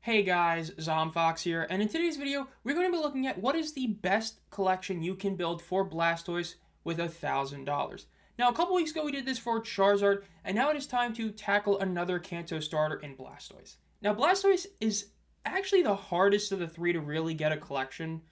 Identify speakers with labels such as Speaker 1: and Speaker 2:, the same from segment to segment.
Speaker 1: Hey guys, Zomfox here, and in today's video, we're going to be looking at what is the best collection you can build for Blastoise with $1,000. Now, a couple weeks ago we did this for Charizard, and now it is time to tackle another Kanto starter in Blastoise. Now, Blastoise is actually the hardest of the three to really get a collection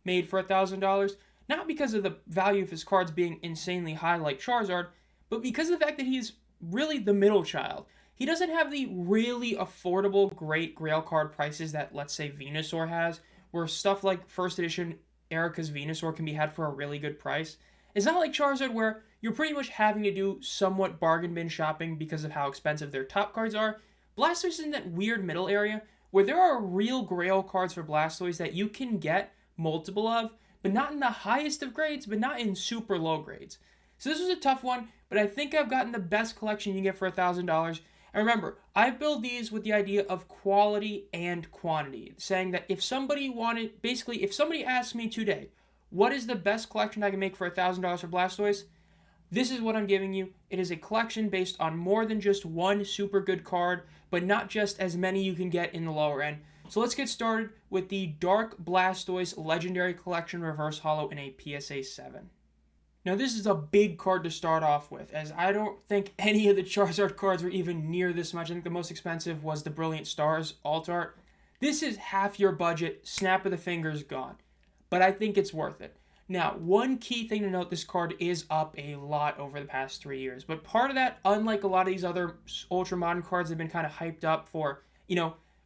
Speaker 1: made for $1,000, not because of the value of his cards being insanely high like Charizard, but because of the fact that he's really the middle child. He doesn't have the really affordable great Grail card prices that, let's say, Venusaur has, where stuff like first edition Erica's Venusaur can be had for a really good price. It's not like Charizard where you're pretty much having to do somewhat bargain bin shopping because of how expensive their top cards are. Blastoise is in that weird middle area where there are real Grail cards for Blastoise that you can get multiple of, but not in the highest of grades, but not in super low grades. So this was a tough one, but I think I've gotten the best collection you can get for $1,000. And remember, I build these with the idea of quality and quantity, saying that if somebody asked me today, what is the best collection I can make for $1,000 for Blastoise? This is what I'm giving you. It is a collection based on more than just one super good card, but not just as many you can get in the lower end. So let's get started with the Dark Blastoise Legendary Collection Reverse Holo in a PSA 7. Now, this is a big card to start off with, as I don't think any of the Charizard cards were even near this much. I think the most expensive was the Brilliant Stars Alt Art. This is half your budget, snap of the fingers, gone. But I think it's worth it. Now, one key thing to note, this card is up a lot over the past 3 years. But part of that, unlike a lot of these other Ultra Modern cards that have been kind of hyped up for,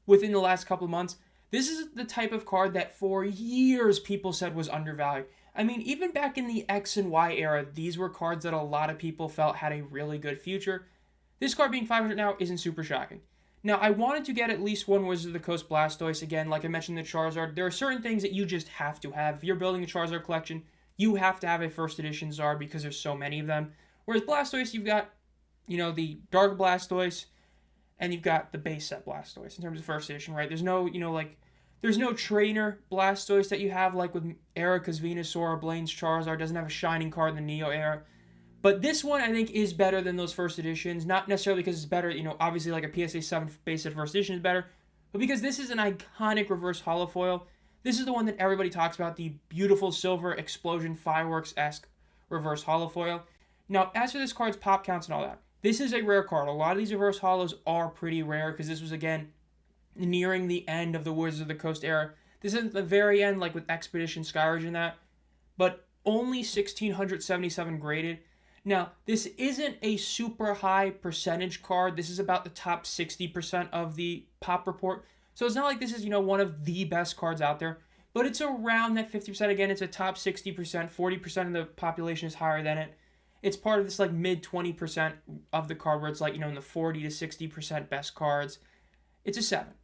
Speaker 1: within the last couple of months, this is the type of card that for years people said was undervalued. I mean, even back in the X and Y era, these were cards that a lot of people felt had a really good future. This card being 500 now isn't super shocking. Now, I wanted to get at least one Wizard of the Coast Blastoise. Again, like I mentioned the Charizard, there are certain things that you just have to have. If you're building a Charizard collection, you have to have a first edition Zard because there's so many of them. Whereas Blastoise, you've got, the Dark Blastoise, and you've got the base set Blastoise in terms of first edition, right? There's no, there's no trainer Blastoise that you have like with Erica's Venusaur or Blaine's Charizard. Doesn't have a shining card in the Neo era. But this one, I think, is better than those first editions. Not necessarily because it's better, obviously like a PSA 7 base set first edition is better, but because this is an iconic reverse holofoil. This is the one that everybody talks about, the beautiful silver explosion fireworks-esque reverse holofoil. Now, as for this card's pop counts and all that, this is a rare card. A lot of these reverse holos are pretty rare because this was, again, nearing the end of the Wizards of the Coast era. This isn't the very end, like with Expedition Skyridge and that, but only 1,677 graded. Now, this isn't a super high percentage card. This is about the top 60% of the pop report. So it's not like this is, one of the best cards out there, but it's around that 50%. Again, it's a top 60%. 40% of the population is higher than it. It's part of this like mid 20% of the card where it's like, in the 40 to 60% best cards. It's a 7.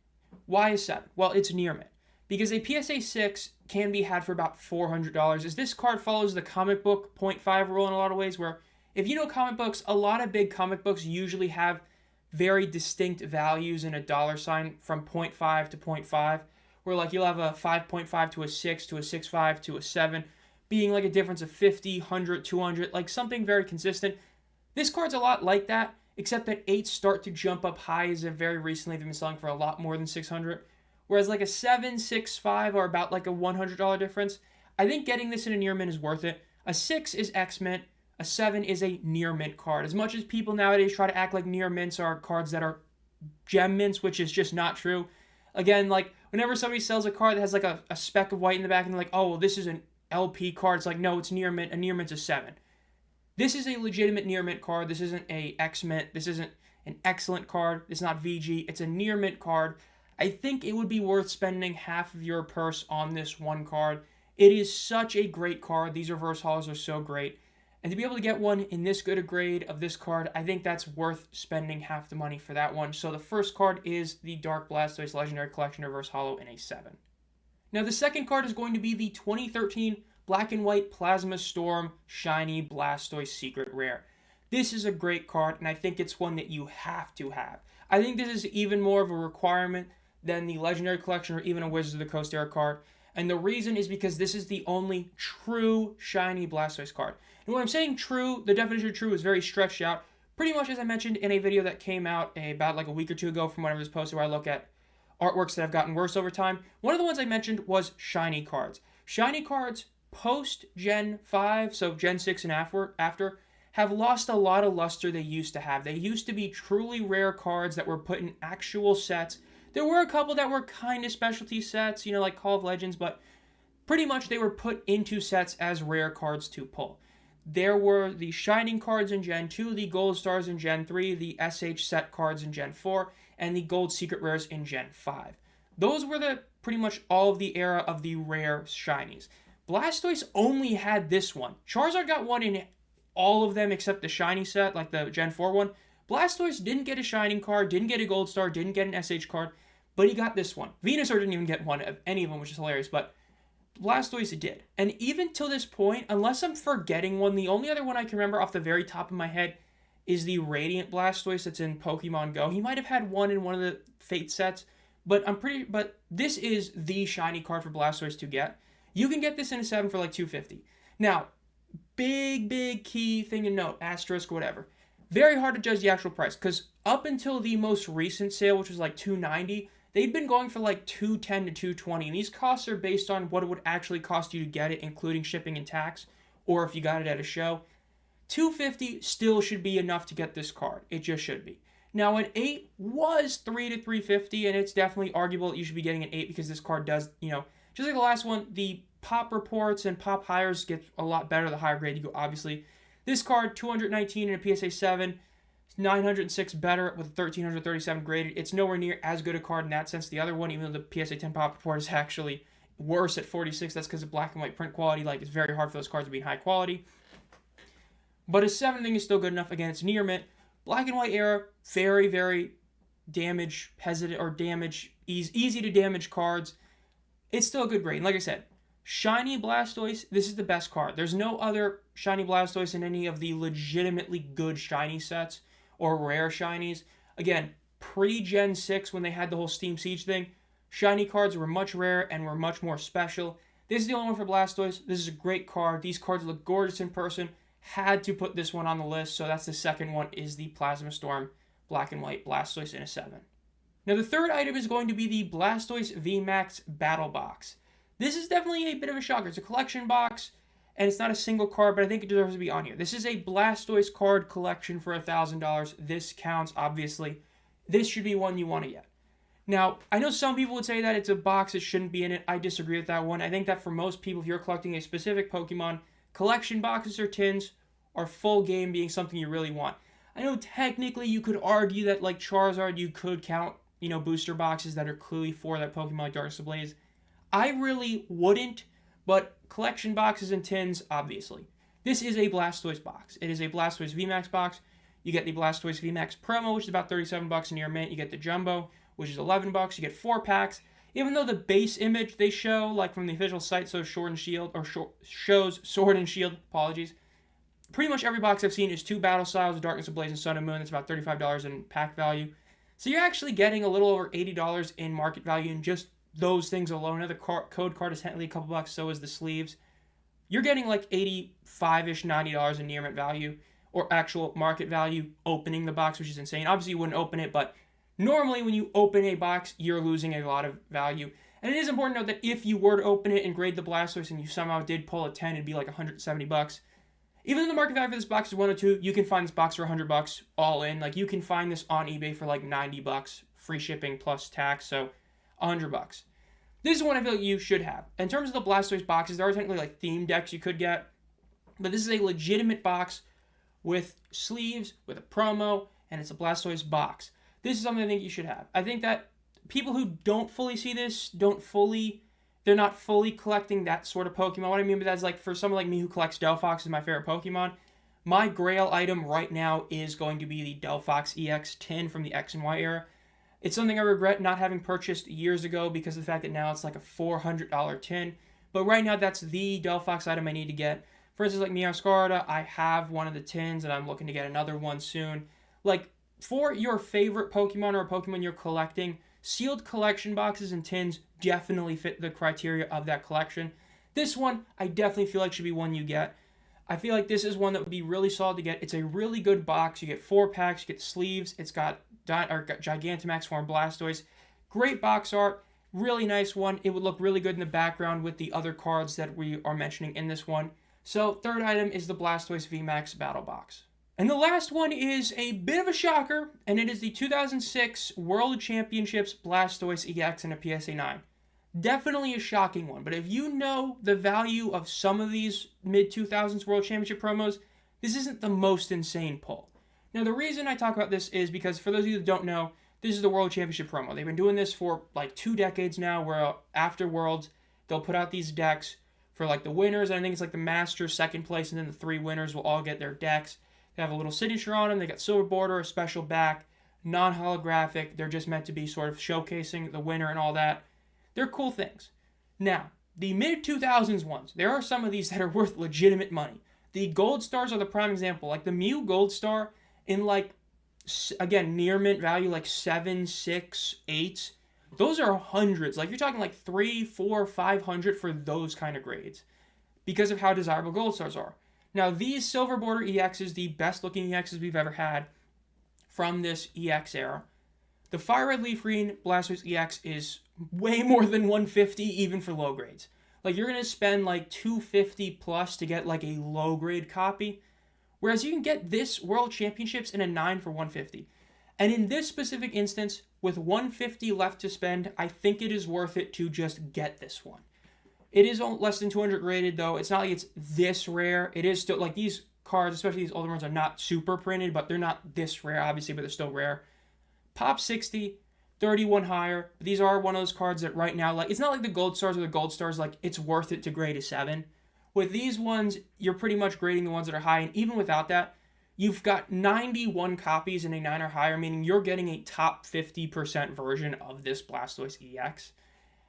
Speaker 1: Why is 7? Well, it's near mint. Because a PSA 6 can be had for about $400, as this card follows the comic book 0.5 rule in a lot of ways, where if you know comic books, a lot of big comic books usually have very distinct values in a dollar sign from 0.5 to 0.5, where like you'll have a 5.5 to a 6 to a 6.5 to a 7, being like a difference of 50, 100, 200, like something very consistent. This card's a lot like that, except that 8s start to jump up high as of very recently. They've been selling for a lot more than 600. Whereas like a 7, 6, 5 are about like a $100 difference. I think getting this in a near mint is worth it. A 6 is X mint. A 7 is a near mint card. As much as people nowadays try to act like near mints are cards that are gem mints, which is just not true. Again, like whenever somebody sells a card that has like a speck of white in the back and they're like, oh, well, this is an LP card. It's like, no, it's near mint. A near mint's a 7. This is a legitimate near mint card. This isn't a X mint. This isn't an excellent card. It's not VG. It's a near mint card. I think it would be worth spending half of your purse on this one card. It is such a great card. These reverse holos are so great. And to be able to get one in this good a grade of this card, I think that's worth spending half the money for that one. So the first card is the Dark Blastoise Legendary Collection Reverse Holo in a 7. Now the second card is going to be the 2013 Black and White Plasma Storm Shiny Blastoise Secret Rare. This is a great card, and I think it's one that you have to have. I think this is even more of a requirement than the Legendary Collection or even a Wizards of the Coast era card. And the reason is because this is the only true shiny Blastoise card. And when I'm saying true, the definition of true is very stretched out. Pretty much as I mentioned in a video that came out about like a week or two ago from when it was posted, where I look at artworks that have gotten worse over time. One of the ones I mentioned was shiny cards. Shiny cards post Gen 5, so Gen 6 and after, have lost a lot of luster they used to have. They used to be truly rare cards that were put in actual sets. There were a couple that were kind of specialty sets, like Call of Legends, but pretty much they were put into sets as rare cards to pull. There were the Shining cards in Gen 2, the Gold Stars in Gen 3, the SH set cards in Gen 4, and the Gold Secret Rares in Gen 5. Those were the pretty much all of the era of the rare Shinies. Blastoise only had this one. Charizard got one in all of them except the Shiny set, like the Gen 4 one. Blastoise didn't get a Shining card, didn't get a Gold Star, didn't get an SH card, but he got this one. Venusaur didn't even get one of any of them, which is hilarious, but Blastoise did. And even till this point, unless I'm forgetting one, the only other one I can remember off the very top of my head is the Radiant Blastoise that's in Pokemon Go. He might have had one in one of the Fate sets, but this is the shiny card for Blastoise to get. You can get this in a 7 for like $250. Now, big key thing to note, asterisk, whatever. Very hard to judge the actual price, because up until the most recent sale, which was like $290, they'd been going for like $210 to $220, and these costs are based on what it would actually cost you to get it, including shipping and tax, or if you got it at a show. $250 still should be enough to get this card. It just should be. Now, an 8 was $3 to $350, and it's definitely arguable that you should be getting an 8 because this card does, just like the last one, the pop reports and pop hires get a lot better the higher grade you go, obviously. This card, 219 in a PSA 7, 906 better with 1337 graded. It's nowhere near as good a card in that sense. The other one, even though the PSA 10 pop report is actually worse at 46, that's because of black and white print quality. Like, it's very hard for those cards to be in high quality. But a 7 thing is still good enough. Again, it's near mint. Black and white era, very damage hesitant or easy to damage cards. It's still a good grade. And like I said, Shiny Blastoise, this is the best card. There's no other Shiny Blastoise in any of the legitimately good Shiny sets or rare Shinies. Again, pre-Gen 6 when they had the whole Steam Siege thing, Shiny cards were much rare and were much more special. This is the only one for Blastoise. This is a great card. These cards look gorgeous in person. Had to put this one on the list, so that's the second one, is the Plasma Storm Black and White Blastoise in a 7. Now the third item is going to be the Blastoise VMAX Battle Box. This is definitely a bit of a shocker. It's a collection box, and it's not a single card, but I think it deserves to be on here. This is a Blastoise card collection for $1,000. This counts, obviously. This should be one you want to get. Now, I know some people would say that it's a box that shouldn't be in it. I disagree with that one. I think that for most people, if you're collecting a specific Pokemon, collection boxes or tins are full game being something you really want. I know technically you could argue that like Charizard, you could count, booster boxes that are clearly for that Pokemon like Darkness Ablaze. I really wouldn't, but collection boxes and tins, obviously. This is a Blastoise box. It is a Blastoise VMAX box. You get the Blastoise VMAX Promo, which is about $37 near mint. You get the Jumbo, which is $11. You get 4 packs. Even though the base image they show, like from the official site, shows Sword and Shield, apologies. Pretty much every box I've seen is 2 battle styles of Darkness Ablaze and Sun and Moon. That's about $35 in pack value. So you're actually getting a little over $80 in market value in just those things alone. Now the code card is technically a couple bucks, so is the sleeves. You're getting like $85-ish, $90 in near mint value, or actual market value opening the box, which is insane. Obviously you wouldn't open it, but normally when you open a box, you're losing a lot of value. And it is important to note that if you were to open it and grade the Blastoise and you somehow did pull a 10, it'd be like $170. Even though the market value for this box is 102, you can find this box for $100 all in. Like, you can find this on eBay for like $90, free shipping plus tax, so $100. This is one I feel like you should have. In terms of the Blastoise boxes, there are technically like theme decks you could get, but this is a legitimate box with sleeves, with a promo, and it's a Blastoise box. This is something I think you should have. I think that people who don't fully see this, they're not fully collecting that sort of Pokemon. What I mean by that is, like, for someone like me who collects Delphox is my favorite Pokemon, my grail item right now is going to be the Delphox EX tin from the X and Y era. It's something I regret not having purchased years ago because of the fact that now it's like a $400 tin. But right now, that's the Delphox item I need to get. For instance, like Meowscarada, I have one of the tins, and I'm looking to get another one soon. Like, for your favorite Pokemon or a Pokemon you're collecting, sealed collection boxes and tins definitely fit the criteria of that collection. This one, I definitely feel like should be one you get. I feel like this is one that would be really solid to get. It's a really good box. You get 4 packs, you get sleeves. It's got Gigantamax form Blastoise, Great box art, really nice one. It would look really good in the background with the other cards that we are mentioning in this one. So third item is the Blastoise VMAX Battle Box. And the last one is a bit of a shocker, and it is the 2006 World Championships Blastoise EX and a PSA 9. Definitely a shocking one, but if you know the value of some of these mid-2000s World Championship promos, this isn't the most insane pull. Now, the reason I talk about this is because, for those of you that don't know, this is the World Championship promo. They've been doing this for like 2 decades now, where after Worlds, they'll put out these decks for like the winners, and I think it's like the Masters, second place, and then the 3 winners will all get their decks. They have a little signature on them. They got silver border, a special back, non-holographic. They're just meant to be sort of showcasing the winner and all that. They're cool things. Now, the mid-2000s ones, there are some of these that are worth legitimate money. The Gold Stars are the prime example. Like the Mew Gold Star in like, again, near mint value, like 7, 6, 8. Those are hundreds. Like you're talking like 3, 4, 500 for those kind of grades because of how desirable Gold Stars are. Now, these Silver Border EXs, the best looking EXs we've ever had from this EX era. The Fire Red Leaf Green Blastoise EX is way more than 150 even for low grades. Like you're going to spend like 250 plus to get like a low grade copy. Whereas you can get this World Championships in a 9 for 150. And in this specific instance, with 150 left to spend, I think it is worth it to just get this one. It is less than 200 graded, though. It's not like it's this rare. It is still, like, these cards, especially these older ones, are not super printed, but they're not this rare, obviously, but they're still rare. Pop 60, 31 higher. But these are one of those cards that right now, like, it's not like the Gold Stars or the Gold Stars, like, it's worth it to grade a 7. With these ones, you're pretty much grading the ones that are high, and even without that, you've got 91 copies in a 9 or higher, meaning you're getting a top 50% version of this Blastoise EX.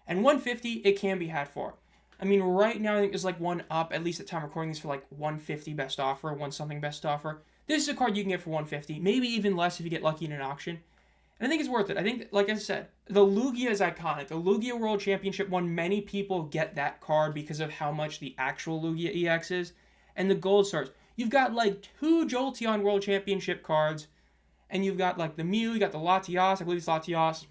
Speaker 1: And 150, it can be had for. I mean, right now, I think there's like one up, at least at time recording this, for like 150 best offer, 1 something best offer. This is a card you can get for 150, maybe even less if you get lucky in an auction. And I think it's worth it. I think, like I said, the Lugia is iconic. The Lugia World Championship one, many people get that card because of how much the actual Lugia EX is. And the Gold Stars. You've got like 2 Jolteon World Championship cards, and you've got like the Mew, you got the Latias, I believe it's Latias.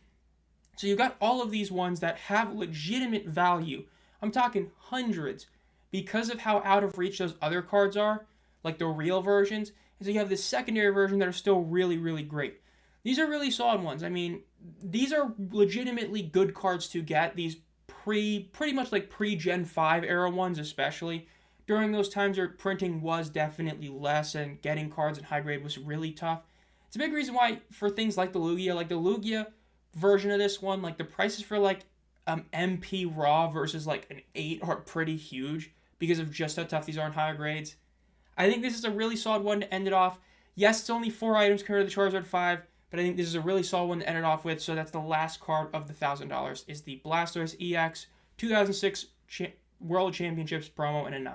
Speaker 1: So you've got all of these ones that have legitimate value. I'm talking hundreds because of how out of reach those other cards are, like the real versions. And so you have this secondary version that are still really, really great. These are really solid ones. I mean, these are legitimately good cards to get. These pretty much like pre-Gen 5 era ones especially. During those times where printing was definitely less and getting cards in high grade was really tough. It's a big reason why for things like the Lugia version of this one, like the prices for like MP Raw versus like an 8 are pretty huge because of just how tough these are in higher grades. I think this is a really solid one to end it off. Yes, it's only 4 items compared to the Charizard 5, but I think this is a really solid one to end it off with. So that's the last card of the $1,000 is the Blastoise EX 2006 World Championships promo in a 9.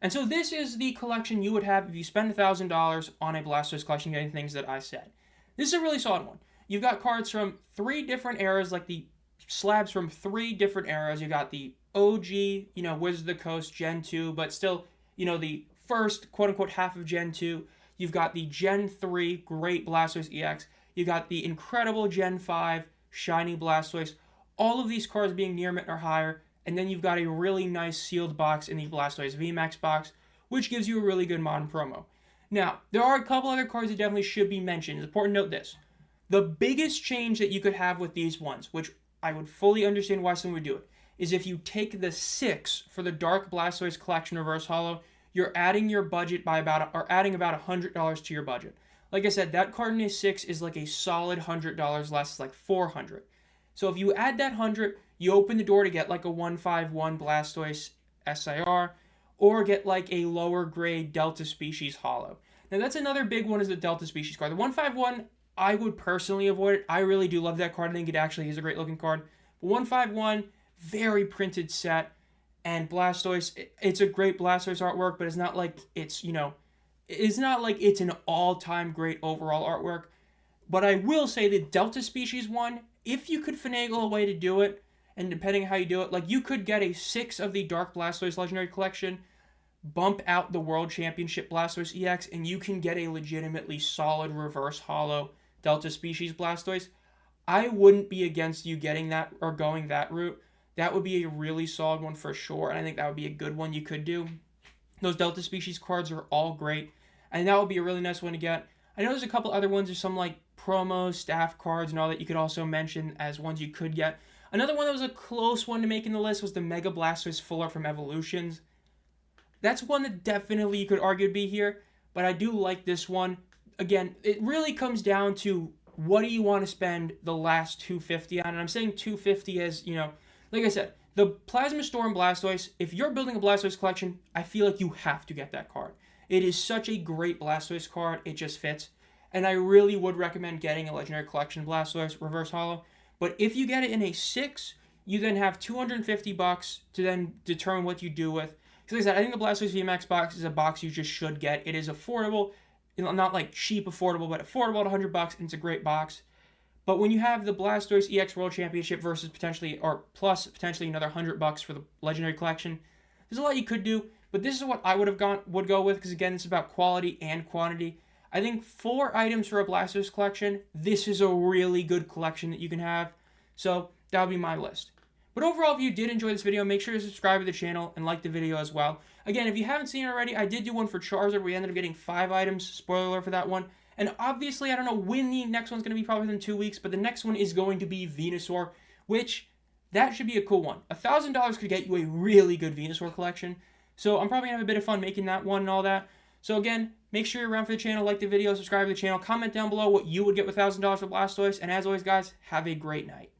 Speaker 1: And so this is the collection you would have if you spend $1,000 on a Blastoise collection getting things that I said. This is a really solid one. You've got cards from 3 different eras, like the slabs from 3 different eras. You got the OG, Wizards of the Coast, Gen 2, but still, the first quote-unquote half of Gen 2. You've got the Gen 3 Great Blastoise EX. You got the incredible Gen 5 Shiny Blastoise. All of these cards being near mint or higher. And then you've got a really nice sealed box in the Blastoise VMAX box, which gives you a really good modern promo. Now, there are a couple other cards that definitely should be mentioned. It's important to note this. The biggest change that you could have with these ones, which I would fully understand why someone would do it, is if you take the 6 for the Dark Blastoise Collection Reverse Holo, you're adding your budget adding about $100 to your budget. Like I said, that card in a 6 is like a solid $100 less, it's like $400. So if you add that 100, you open the door to get like a 151 Blastoise SIR, or get like a lower grade Delta Species Holo. Now that's another big one is the Delta Species card. The 151, I would personally avoid it. I really do love that card. I think it actually is a great looking card. But 151, very printed set. And Blastoise, it's a great Blastoise artwork, but it's not like it's an all-time great overall artwork. But I will say the Delta Species one, if you could finagle a way to do it, and depending on how you do it, like you could get a 6 of the Dark Blastoise Legendary Collection, bump out the World Championship Blastoise EX, and you can get a legitimately solid reverse holo Delta Species Blastoise. I wouldn't be against you getting that or going that route. That would be a really solid one for sure, and I think that would be a good one you could do. Those Delta Species cards are all great, and that would be a really nice one to get. I know there's a couple other ones. There's some like promos, staff cards, and all that you could also mention as ones you could get. Another one that was a close one to making the list was the Mega Blastoise Full Art from Evolutions. That's one that definitely you could argue would be here, but I do like this one. Again, it really comes down to what do you want to spend the last 250 on, and I'm saying 250 as, like I said, the Plasma Storm Blastoise, if you're building a Blastoise collection, I feel like you have to get that card. It is such a great Blastoise card, it just fits. And I really would recommend getting a Legendary Collection Blastoise Reverse Holo. But if you get it in a 6, you then have $250 to then determine what you do with. Because like I said, I think the Blastoise VMAX box is a box you just should get. It is affordable, not like cheap affordable, but affordable at $100, and it's a great box. But when you have the Blastoise EX World Championship versus potentially, or plus potentially another $100 for the Legendary Collection, there's a lot you could do. But this is what I would go with, because again, it's about quality and quantity. I think 4 items for a Blastoise collection, this is a really good collection that you can have. So that would be my list. But overall, if you did enjoy this video, make sure to subscribe to the channel and like the video as well. Again, if you haven't seen it already, I did do one for Charizard. We ended up getting 5 items. Spoiler alert for that one. And obviously, I don't know when the next one's going to be, probably within 2 weeks, but the next one is going to be Venusaur, which, that should be a cool one. $1,000 could get you a really good Venusaur collection. So I'm probably going to have a bit of fun making that one and all that. So again, make sure you're around for the channel, like the video, subscribe to the channel, comment down below what you would get with $1,000 for Blastoise, and as always, guys, have a great night.